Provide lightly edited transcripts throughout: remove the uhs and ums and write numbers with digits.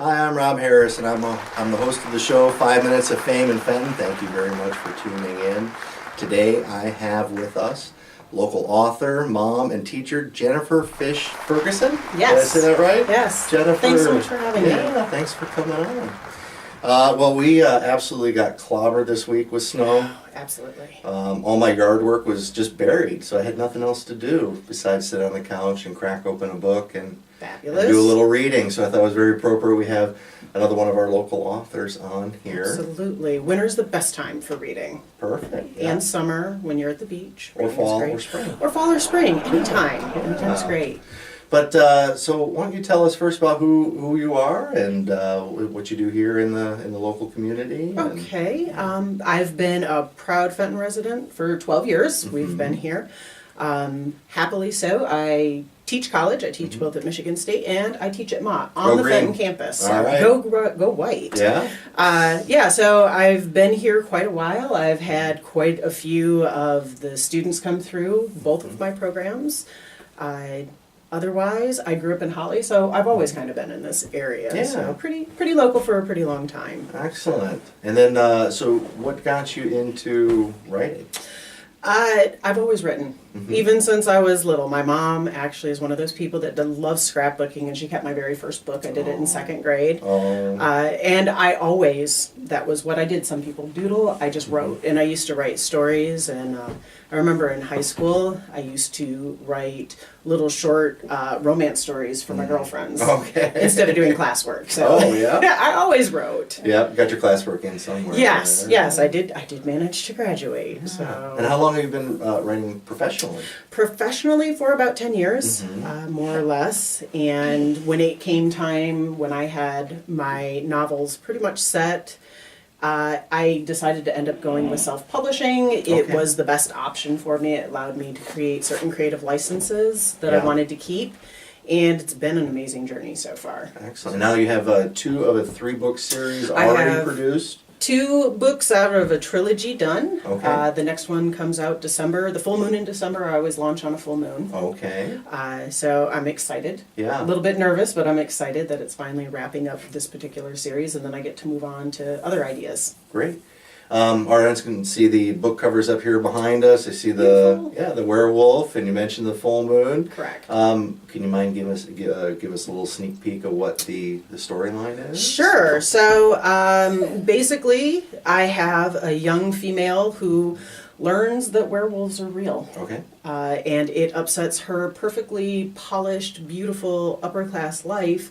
Hi, I'm Rob Harris, and I'm the host of the show, 5 Minutes of Fame in Fenton. Thank you very much for tuning in. Today I have with us local author, mom, and teacher Jennifer Fisch-Ferguson. Yes. Did I say that right? Yes. Jennifer. Thanks so much for having me. Yeah, thanks for coming on. Well, we absolutely got clobbered this week with snow. Oh, absolutely. All my yard work was just buried, so I had nothing else to do besides sit on the couch and crack open a book and Fabulous. do a little reading. So I thought it was very appropriate. We have another one of our local authors on here. Absolutely. Winter's the best time for reading. Perfect. Yeah. And summer when you're at the beach. Or Reading's fall great. or spring. Or fall or spring. Anytime. Anytime's great. But so why don't you tell us first about who you are and what you do here in the local community? Okay. I've been a proud Fenton resident for 12 years. Mm-hmm. We've been here. Happily so. I teach college. I teach both at Michigan State and I teach at Mott on the green. Fenton campus. So all right. Go white. Yeah. So I've been here quite a while. I've had quite a few of the students come through both of my programs. Otherwise, I grew up in Holly, so I've always kind of been in this area. Yeah. So pretty local for a pretty long time. Excellent. And then, so what got you into writing? I've always written, even since I was little. My mom actually is one of those people that loves scrapbooking, and she kept my very first book. I did it in second grade. And I always, that was what I did. Some people doodle, I just wrote. And I used to write stories, and I remember in high school, I used to write little short romance stories for my girlfriends. Okay. Instead of doing classwork. So I always wrote. Yeah, got your classwork in somewhere. Yes, yes, I did manage to graduate. So. And how long have you been writing professionally? Professionally for about 10 years, more or less. And when it came time, when I had my novels pretty much set, I decided to end up going with self-publishing. It was the best option for me. It allowed me to create certain creative licenses that I wanted to keep. And it's been an amazing journey so far. Excellent. And now you have 2 of a 3-book series already produced? 2 books out of a trilogy done. Okay. The next one comes out December. The full moon in December. I always launch on a full moon. Okay. So I'm excited. Yeah. A little bit nervous, but I'm excited that it's finally wrapping up this particular series, and then I get to move on to other ideas. Great. Our audience can see the book covers up here behind us. I see the werewolf, and you mentioned the full moon. Correct. Can you mind give us a little sneak peek of what the storyline is? Sure. So basically, I have a young female who learns that werewolves are real. Okay. And it upsets her perfectly polished, beautiful, upper-class life.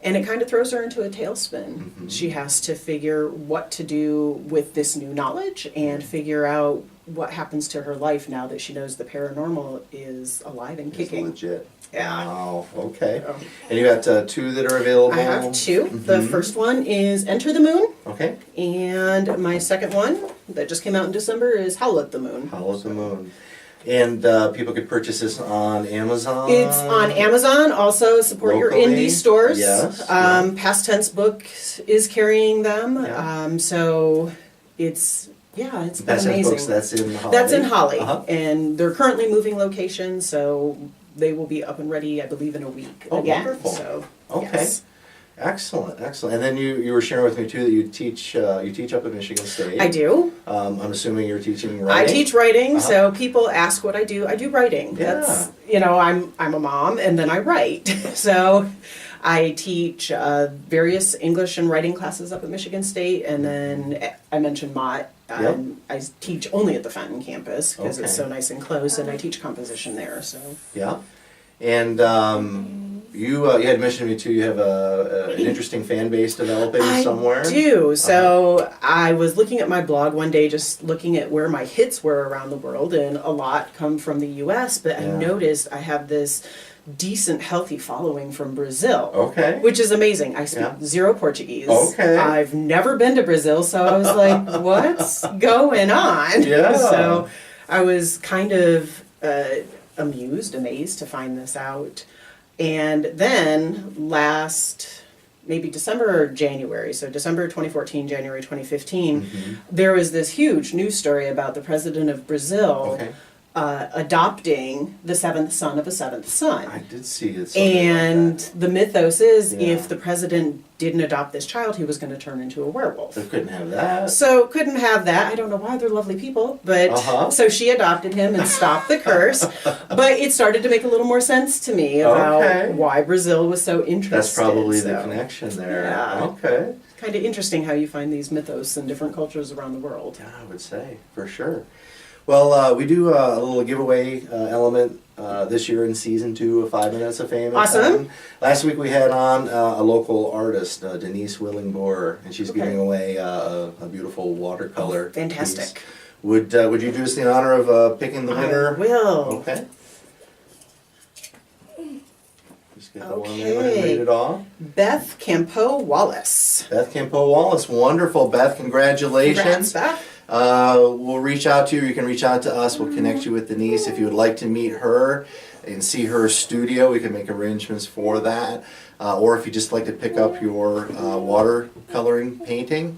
And it kind of throws her into a tailspin. She has to figure what to do with this new knowledge and figure out what happens to her life now that she knows the paranormal is alive and kicking. It's legit. Yeah. Wow. Okay. And you got 2 that are available? I have 2. The first one is Enter the Moon. Okay. And my second one that just came out in December is Howl at the Moon. Howl at the Moon. And people could purchase this on Amazon? It's on Amazon. Also, support locally? your indie stores. Yes. Past Tense Books is carrying them. Yeah. So it's been Past Tense amazing. Books, that's in Holly? That's in Holly. And they're currently moving location, so they will be up and ready, I believe, in a week again. Wonderful. So, okay. Yes. Excellent. And then you were sharing with me too that you teach up at Michigan State. I do. I'm assuming you're teaching writing. I teach writing, so people ask what I do. I do writing. Yeah. That's I'm a mom, and then I write. So I teach various English and writing classes up at Michigan State, and then I mentioned Mott. I teach only at the Fenton campus because it's so nice and close, and I teach composition there. So and you had mentioned to me too. You have an interesting fan base developing somewhere. I do. So I was looking at my blog one day, just looking at where my hits were around the world, and a lot come from the U.S. But I noticed I have this decent, healthy following from Brazil. Okay. Which is amazing. I speak 0 Portuguese. Okay. I've never been to Brazil, so I was like, what's going on? Yeah. So I was kind of amazed to find this out. And then maybe December or January, so December 2014, January 2015, there was this huge news story about the president of Brazil adopting the seventh son of a seventh son. I did see it. And like the mythos is Yeah. if the president didn't adopt this child, he was going to turn into a werewolf. They couldn't have that. So couldn't have that. I don't know why, they're lovely people, but so she adopted him and stopped the curse. But it started to make a little more sense to me about why Brazil was so interested. That's probably the connection there. Yeah. Okay. Kind of interesting how you find these mythos in different cultures around the world. Yeah, I would say, for sure. Well, we do a little giveaway element this year in season 2 of 5 Minutes of Fame. Awesome. Last week we had on a local artist, Denise Willingbohr, and she's giving away a beautiful watercolor. Fantastic. Piece. Would you do us the honor of picking the winner? I will. Okay. Just get the one there and read it off. Beth Campo Wallace. Beth Campo Wallace. Wonderful, Beth. Congratulations. Congrats, Beth. We'll reach out to you. You can reach out to us. We'll connect you with Denise. If you would like to meet her and see her studio, we can make arrangements for that. Or if you just like to pick up your watercoloring painting,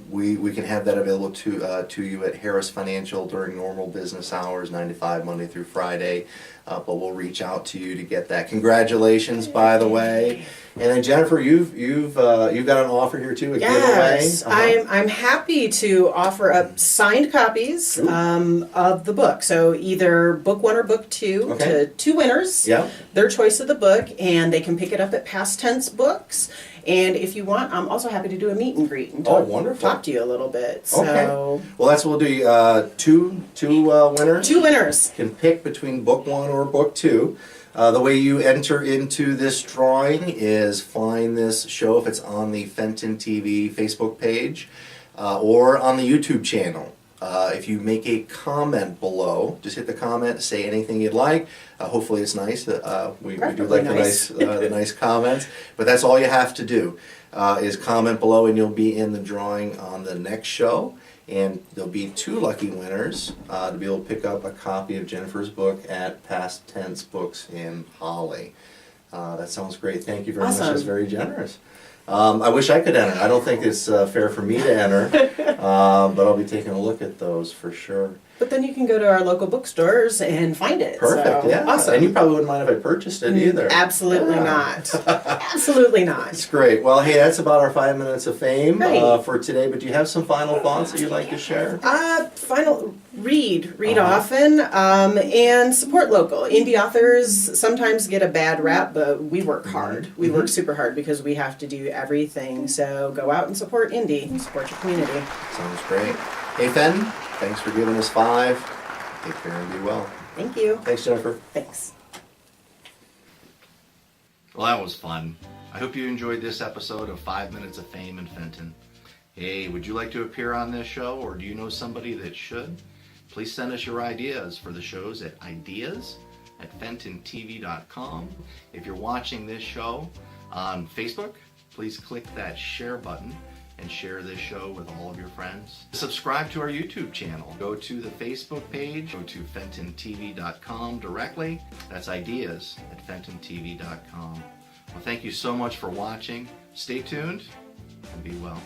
we can have that available to you at Harris Financial during normal business hours, 9 to 5, Monday through Friday. But we'll reach out to you to get that. Congratulations, by the way. And then Jennifer, you've got an offer here too, a giveaway. I'm happy to offer up signed copies of the book. So either book 1 or book 2 to 2 winners. Yeah. Their choice of the book, and they can pick it up at Past Tense Books. And if you want, I'm also happy to do a meet and greet and talk to you a little bit. So, well, that's what we'll do. Two winners. 2 winners can pick between book 1 or book 2. The way you enter into this drawing is find this show if it's on the Fenton TV Facebook page or on the YouTube channel. If you make a comment below, just hit the comment, say anything you'd like. Hopefully it's nice. We do like the nice comments. But that's all you have to do is comment below, and you'll be in the drawing on the next show. And there'll be 2 lucky winners to be able to pick up a copy of Jennifer's book at Past Tense Books in Holly. That sounds great. Thank you very much. That's very generous. I wish I could enter. I don't think it's fair for me to enter, but I'll be taking a look at those for sure. But then you can go to our local bookstores and find it. Perfect, so, yeah. Awesome. And you probably wouldn't mind if I purchased it either. Absolutely not. Absolutely not. That's great. Well, hey, that's about our 5 minutes of fame for today. But do you have some final thoughts that you'd like to share? Read often, and support local. Indie authors sometimes get a bad rap, but we work hard. We work super hard because we have to do everything. So go out and support indie and support your community. Sounds great. Hey, Fenton, thanks for giving us 5. Take care and be well. Thank you. Thanks, Jennifer. Thanks. Well, that was fun. I hope you enjoyed this episode of 5 Minutes of Fame in Fenton. Hey, would you like to appear on this show, or do you know somebody that should? Please send us your ideas for the shows at ideas@FentonTV.com. If you're watching this show on Facebook, please click that share button and share this show with all of your friends. Subscribe to our YouTube channel. Go to the Facebook page, go to FentonTV.com directly. That's ideas@FentonTV.com. Well, thank you so much for watching. Stay tuned and be well.